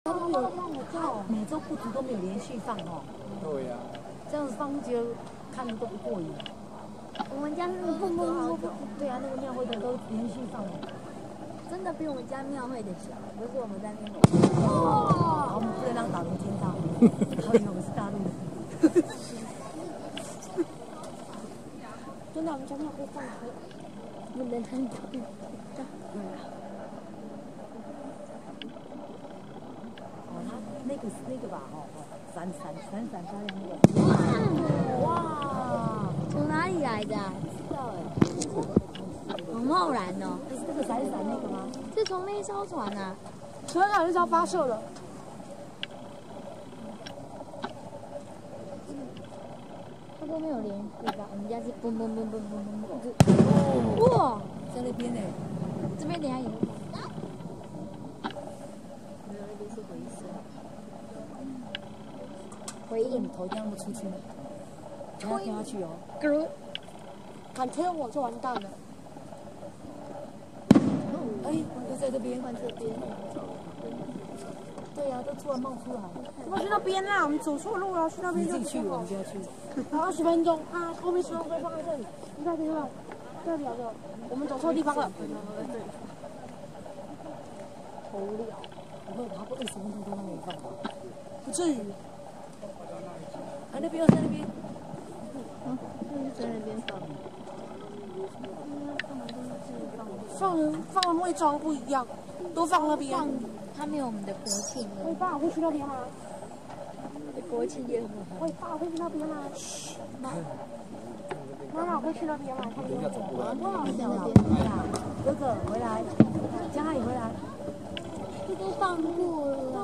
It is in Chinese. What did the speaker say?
都有每周不足都没有连续放哦。对呀、这样子放就看着都不过瘾。我们家是不，对啊，那个庙会的都连续放哦。真的比我们家庙会的小，不是我们在那边。我们不能让岛民听到，他以为我们是大陆的。真的，我们家庙会放歌，不能看到。对啊。哦，他那个吧，哦，闪发亮那个。哇！从哪里来的？不知道哎。很浩然哦。是这个闪那个吗？是从那艘船啊。船长是要发射的。它都没有连续吧？我们家是嘣嘣嘣嘣嘣嘣嘣。哇，在那边呢。这边等下有。没有，那边是回声。回应头这样子出去，不要跳下去哦。敢推我就完蛋了。哎，就在这边。换这边。对呀，都突然冒出来。我们去那边啦，我们走错路了，去那边就自己去，我们就要去。还有20分钟啊，后面10分钟放在这里，你看这个，这里有个，我们走错地方了。对。好无聊，不会，他不20分钟都没放吧？不至于。啊，那边又在那边。在那边放。放的位置不一样，都放那边。他没有我们的国庆。喂，爸，我会去那边吗？国庆夜。喂，爸，我会去那边吗？妈，我会去那边吗？他们要走过来。哇，在那边。哥哥回来，江海回来。这都放过了。